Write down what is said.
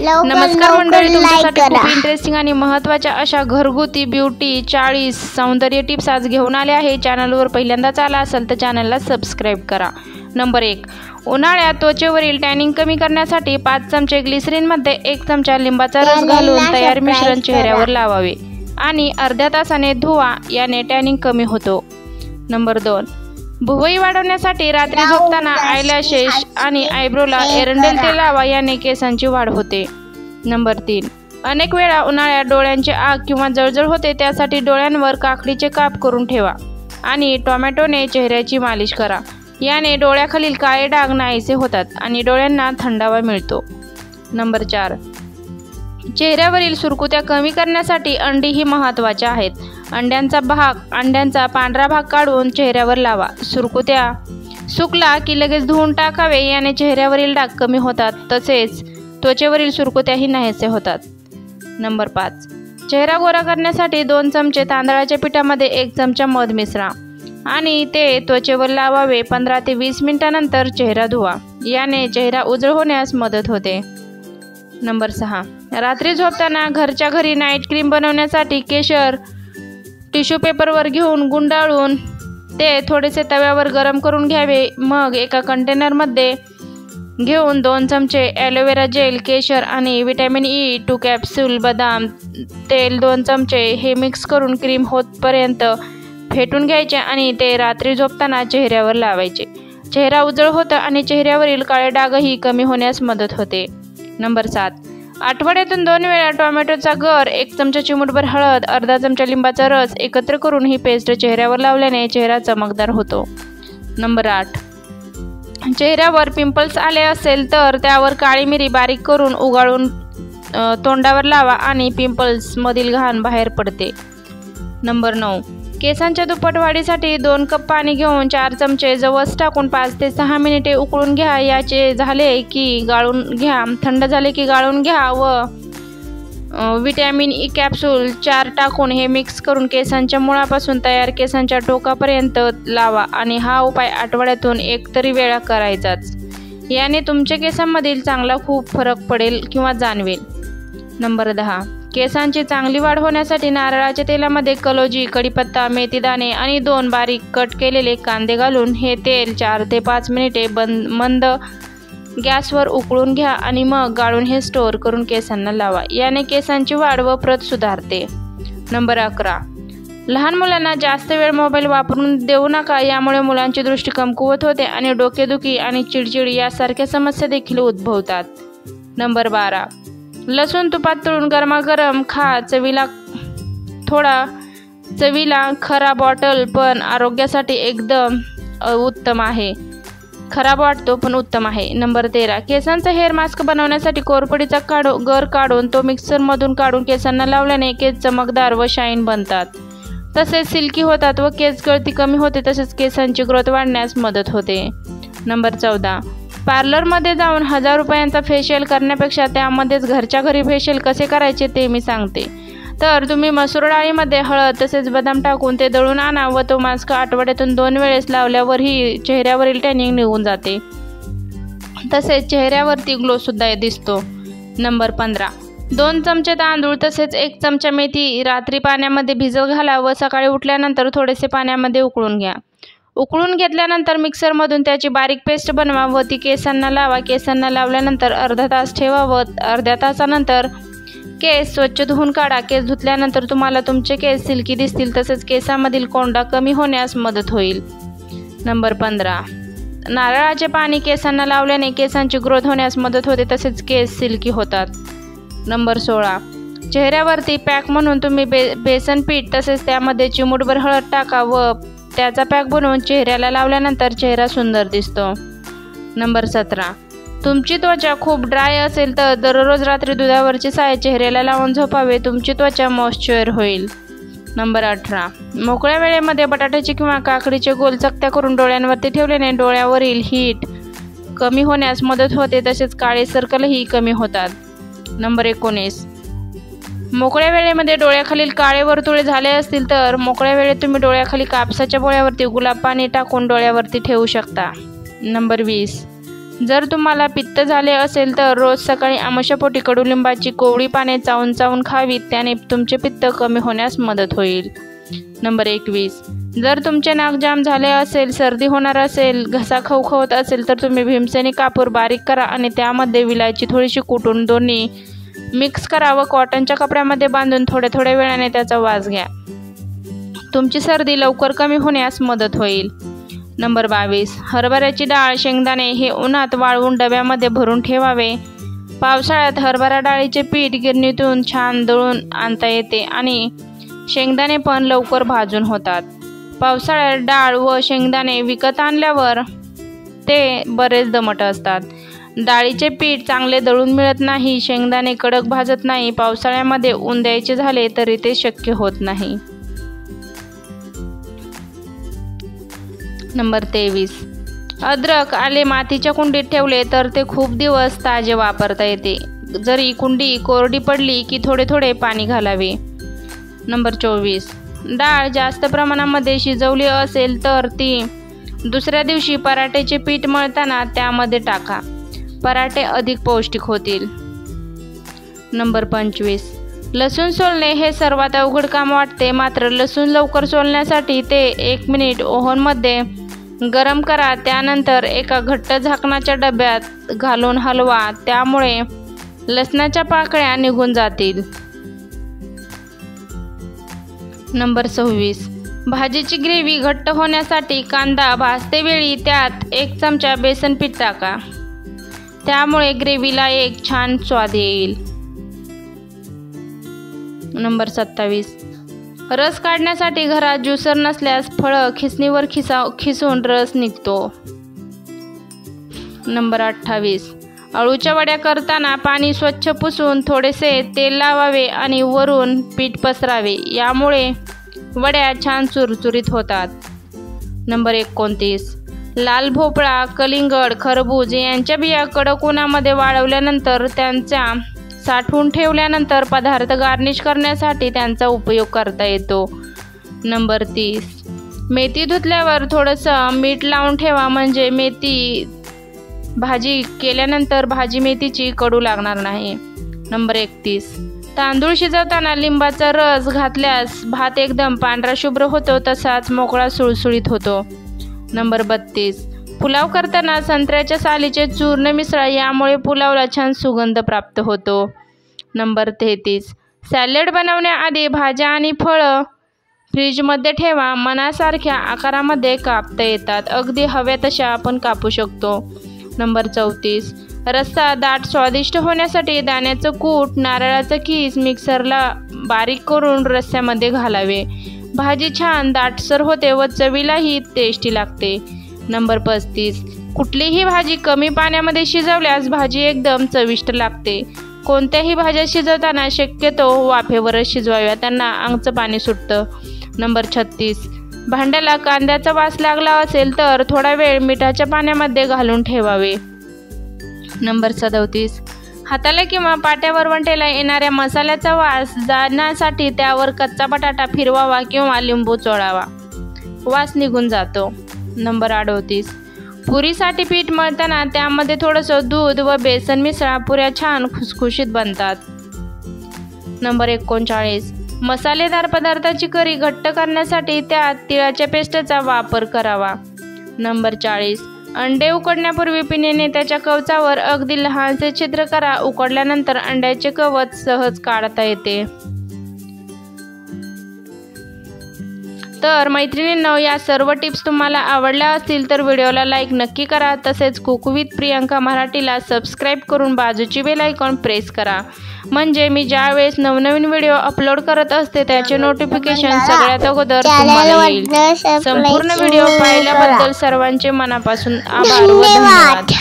नमस्कार मंडळी, तुमच्यासाठी खूप इंटरेस्टिंग आणि महत्त्वाच्या अशा घरगुती ब्युटी 40 सौंदर्य टिप्स आज घेऊन आले आहे। चॅनलवर पहिल्यांदाच आला असेल तर चॅनलला सबस्क्राइब करा। नंबर 1, उन्हाळ्यात त्वचेवरील टॅनिंग कमी करण्यासाठी 5 चमचे ग्लिसरीनमध्ये 1 चमचा लिंबाचा रस घालून तयार मिश्रण चेहऱ्यावर लावावे आणि अर्ध्या तासाने धुवा, याने टॅनिंग कमी होतो। नंबर 2, भुवई वाढवण्यासाठी रात्री झोपताना आयलॅशेस आणि आयब्रोला एरंडेल तेल लावा, याने केसांची वाढ होते। नंबर 3, अनेक वेळा उन्हाळ्यात डोळ्यांचे आग किंवा जळजळ होते, त्यासाठी डोळ्यांवर काकडीचे काप करून ठेवा आणि टोमॅटोने चेहऱ्याची मालिश करा, याने डोळ्याखालील काळे डाग नाहीसे होतात आणि डोळ्यांना थंडावा मिळतो। नंबर 4, चेहऱ्यावरील सुरकुत्या कमी करण्यासाठी अंडी महत्त्वाचे आहेत। अंड्यांचा पांढरा भाग काढून चेहऱ्यावर लावा। सुरकुत्या सुकला की लगेच धुवून टाकावे, याने चेहऱ्यावरील डाग कमी होतात, तसेच त्वचेवरील सुरकुत्याही नाहीसे होतात। नंबर 5, चेहरा गोरा करण्यासाठी 2 चमचे तांदळाच्या पिठामध्ये 1 चमचा मध मिसळा आणि ते त्वचेवर लावावे। 15 ते 20 मिनिटांनंतर चेहरा धुवा, याने चेहरा उजळ होण्यास मदत होते। नंबर 6, रात्री झोपताना घरच्या घरी नाईट क्रीम बनवण्यासाठी केशर टिश्यू पेपरवर घेऊन गुंडाळून ते थोडेसे तव्यावर गरम करून घ्यावे। मग एका कंटेनरमध्ये घेऊन 2 चमचे ॲलोवेरा जेल, केशर आणि व्हिटॅमिन ई 2 कॅप्सूल, बदाम तेल 2 चमचे हे मिक्स करून क्रीम होतपर्यंत फेटून घ्यायचे आणि ते रात्री झोपताना चेहऱ्यावर लावायचे। चेहरा उजळ होतं आणि चेहऱ्यावरील काळे डागही कमी होण्यास मदत होते। नंबर 7, आठवड्यातून 2 वेळा टोमॅटोचा गर, 1 चमचा चिमूटभर हळद, अर्धा चमचा लिंबाचा रस एकत्र करून ही पेस्ट चेहऱ्यावर लावल्याने चेहरा चमकदार होतो। नंबर 8, चेहऱ्यावर पिंपल्स आले असेल तर त्यावर काळी मिरी बारीक करून उगाळून तोंडावर लावा आणि पिंपल्समधील घाण बाहेर पडते। नंबर 9, केसांच्या दुप्पट वाढीसाठी 2 कप पाणी घेऊन 4 चमचे जवस टाकून 5 ते 6 मिनिटे उकळून घ्या। याचे झाले की गाळून घ्या, थंड झाले की गाळून घ्या व व्हिटॅमिन ई कॅप्सूल 4 टाकून हे मिक्स करून केसांच्या मुळापासून तयार केसांच्या टोकापर्यंत लावा आणि हा उपाय आठवड्यातून 1 तरी वेळा करायचाच, याने तुमच्या केसांमधील चांगला खूप फरक पडेल किंवा जाणवेल। नंबर 10, केसांची चांगली वाढ होण्यासाठी नारळाच्या तेलामध्ये कलोजी, कढीपत्ता, मेथीदाणे आणि 2 बारीक कट केलेले कांदे घालून हे तेल 4 ते 5 मिनिटे मंद गॅसवर उकळून घ्या आणि मग गाळून हे स्टोअर करून केसांना लावा, याने केसांची वाढ व प्रत सुधारते। नंबर 11, लहान मुलांना जास्त वेळ मोबाईल वापरून देऊ नका, यामुळे मुलांची दृष्टी कमकुवत होते आणि डोकेदुखी आणि चिडचिड यासारख्या समस्या देखील उद्भवतात। नंबर 12, लसूण तुपात तळून गरमागरम खा, चवीला खरा बॉटल पण आरोग्यासाठी एकदम उत्तम आहे, खराब वाटतो पण उत्तम आहे। नंबर 13, केसांचा हेअर मास्क बनवण्यासाठी कोरपडीचा गर काढून तो मिक्सरमधून काढून केसांना लावल्याने केस चमकदार व शाईन बनतात, तसेच सिल्की होतात व केस गळती कमी होते, तसेच केसांची ग्रोथ वाढण्यास मदत होते। नंबर 14, पार्लरमध्ये जाऊन 1000 रुपयांचा फेशियल करण्यापेक्षा त्यामध्येच घरच्या घरी फेशियल कसे करायचे ते मी सांगते। तर तुम्ही मसूर डाळीमध्ये हळद तसेच बदाम टाकून ते दळून आणा व तो मास्क आठवड्यातून 2 वेळेस लावल्यावरही चेहऱ्यावरील टॅनिंग निघून जाते, तसेच चेहऱ्यावरती ग्लोसुद्धा दिसतो। नंबर 15, 2 चमचे तांदूळ तसेच 1 चमचा मेथी रात्री पाण्यामध्ये भिजत घाला व सकाळी उठल्यानंतर थोडेसे पाण्यामध्ये उकळून घ्या। उकळून घेतल्यानंतर मिक्सरमधून त्याची बारीक पेस्ट बनवा व ती केसांना लावा। केसांना लावल्यानंतर अर्धा तास ठेवा व अर्ध्या तासानंतर केस स्वच्छ धुवून काढा। केस धुतल्यानंतर तुम्हाला तुमचे केस सिल्की दिसतील, तसेच केसांमधील कोंडा कमी होण्यास मदत होईल। नंबर 15, नारळाचे पाणी केसांना लावल्याने केसांची ग्रोथ होण्यास मदत होते, तसेच केस सिल्की होतात। नंबर 16, चेहऱ्यावरती पॅक म्हणून तुम्ही बेसन पीठ तसेच त्यामध्ये चिमूटभर हळद टाका व त्याचा पॅक बनवून चेहऱ्याला लावल्यानंतर चेहरा सुंदर दिसतो। नंबर 17, तुमची त्वचा खूप ड्राय असेल तर दररोज रात्री दुधावरची साय चेहऱ्याला लावून झोपावे, तुमची त्वचा मॉइश्चर होईल। नंबर 18, मोकळ्या वेळेमध्ये बटाट्याचे किंवा काकडीचे गोल चकत्या करून डोळ्यांवरती ठेवल्याने डोळ्यावरील हीट कमी होण्यास मदत होते, तसेच काळे सर्कलही कमी होतात। नंबर 19, मोकळ्या वेळेमध्ये डोळ्याखालील काळे वर्तुळे झाले असतील तर मोकळ्या वेळेत तुम्ही डोळ्याखाली कापसाच्या बोळ्यावरती गुलाब पाणी टाकून डोळ्यावरती ठेवू शकता। नंबर 20, जर तुम्हाला पित्त झाले असेल तर रोज सकाळी आमाशयापोटी कडुलिंबाची कोवळी पाने चावून चावून खावीत, त्याने तुमचे पित्त कमी होण्यास मदत होईल. नंबर 21. जर तुमचे नाक जाम झाले असेल, सर्दी होणार असेल, घसा खवखवत असेल तर तुम्ही भीमसेनी कापूर बारीक करा आणि त्यामध्ये विलायची थोडीशी कुटून दोन्ही मिक्स करा व कॉटनच्या कपड्यामध्ये बांधून थोड्या थोड्या वेळाने त्याचा वास घ्या. तुमची सर्दी लवकर कमी होण्यास मदत होईल. नंबर 22. हरभऱ्याची डाळ, शेंगदाणे हे उन्हात वाळवून डब्यामध्ये भरून ठेवावे. पावसाळ्यात हरभरा डाळीचे पीठ गिरणीतून छान दळून आणता येते आणि शेंगदाणे पण लवकर भाजून होतात. पावसाळ्यात डाळ व शेंगदाणे विकत आणल्यावर ते बरेच दमट असतात. डाळीचे पीठ चांगले दळून मिळत नाही, शेंगदाणे कडक भाजत नाही. पावसाळ्यामध्ये ऊन द्यायचे झाले तरी ते शक्य होत नाही. नंबर 23. अद्रक, आले मातीच्या कुंडीत ठेवले तर ते खूप दिवस ताजे वापरता येते. जरी कुंडी कोरडी पडली की थोडे थोडे पाणी घालावे. नंबर 24. डाळ जास्त प्रमाणामध्ये शिजवली असेल तर ती दुसऱ्या दिवशी पराठ्याचे पीठ मळताना त्यामध्ये टाका. पराठे अधिक पौष्टिक होतील. नंबर 25. लसूण सोलणे हे सर्वात अवघड काम वाटते, मात्र लसूण लवकर सोलण्यासाठी ते 1 मिनिट ओव्हनमध्ये गरम करा. त्यानंतर एका घट्ट झाकणाच्या डब्यात घालून हलवा, त्यामुळे लसणाच्या पाकळ्या निघून जातील. नंबर 26. भाजीची ग्रेव्ही घट्ट होण्यासाठी कांदा भाजतेवेळी त्यात 1 चमचा बेसन पीठ टाका. त्यामुळे ग्रेव्हीला एक छान स्वाद येईल. नंबर 27. रस काढण्यासाठी घरात ज्युसर नसल्यास फळं खिसणीवर खिसून रस निघतो. नंबर 28. अळूच्या वड्या करताना पाणी स्वच्छ पुसून थोडेसे तेल लावावे आणि वरून पीठ पसरावे, यामुळे वड्या छान चुरचुरीत होतात. नंबर 29. लाल भोपळा, कलिंगड, खरबूज यांच्या बिया कडक उन्हामध्ये वाळवल्यानंतर त्यांचा साठवून ठेवल्यानंतर पदार्थ गार्निश करण्यासाठी त्यांचा उपयोग करता येतो. नंबर 30. मेथी धुतल्यावर थोडंसं मीठ लावून ठेवा, म्हणजे मेथी भाजी केल्यानंतर भाजी मेथीची कडू लागणार नाही. नंबर 31. तांदूळ शिजवताना लिंबाचा रस घातल्यास भात एकदम पांढरा शुभ्र होतो, तसाच मोकळा सुळसुळीत होतो. नंबर 32. पुलाव करताना संत्र्याच्या सालीचे चूर्ण मिसळा, यामुळे पुलावला छान सुगंध प्राप्त होतो. नंबर 33. सॅलड बनवण्याआधी भाज्या आणि फळं फ्रीजमध्ये ठेवा. मनासारख्या आकारामध्ये कापता येतात, अगदी हव्या तशा आपण कापू शकतो. नंबर 34. रस्सा दाट स्वादिष्ट होण्यासाठी दाण्याचं कूट, नारळाचं कीस मिक्सरला बारीक करून रस्स्यामध्ये घालावे. भाजी छान दाटसर होते व चवीलाही टेस्टी लागते. नंबर 35. कुठलीही भाजी कमी पाण्यामध्ये शिजवल्यास भाजी एकदम चविष्ट लागते. कोणत्याही भाज्या शिजवताना शक्यतो वाफेवरच शिजवाव्या, त्यांना अंगचं पाणी सुटतं. नंबर 36. भांड्याला कांद्याचा वास लागला असेल तर थोडा वेळ मिठाच्या पाण्यामध्ये घालून ठेवावे. नंबर 37. हाताला किंवा पाट्यावर वंटेला येणाऱ्या मसाल्याचा वास जाण्यासाठी त्यावर कच्चा बटाटा फिरवावा किंवा लिंबू चोळावा, वास निघून जातो. नंबर 38. पुरीसाठी पीठ मळताना त्यामध्ये थोडंसं दूध व बेसन मिसळा, पुऱ्या छान खुसखुशीत बनतात. नंबर 39. मसालेदार पदार्थाची करी घट्ट करण्यासाठी त्यात तिळाच्या पेस्टचा वापर करावा. नंबर 40. अंडे उकडण्यापूर्वी पिण्याने त्याच्या कवचावर अगदी लहानसे छिद्र करा. उकडल्यानंतर अंड्याचे कवच सहज काढता येते. तर मैत्रिणींनो, या सर्व टिप्स तुम्हाला आवडल्या असतील तर व्हिडिओला लाईक नक्की करा. तसेच कुक विथ प्रियंका मराठीला सबस्क्राईब करून बाजूची बेल आयकॉन प्रेस करा, म्हणजे मी ज्या वेळेस नवनवीन व्हिडिओ अपलोड करत असते त्याचे नोटिफिकेशन सगळ्यात अगोदर तुम्हाला येईल. संपूर्ण व्हिडिओ पाहिल्याबद्दल सर्वांचे मनापासून आभार व धन्यवाद.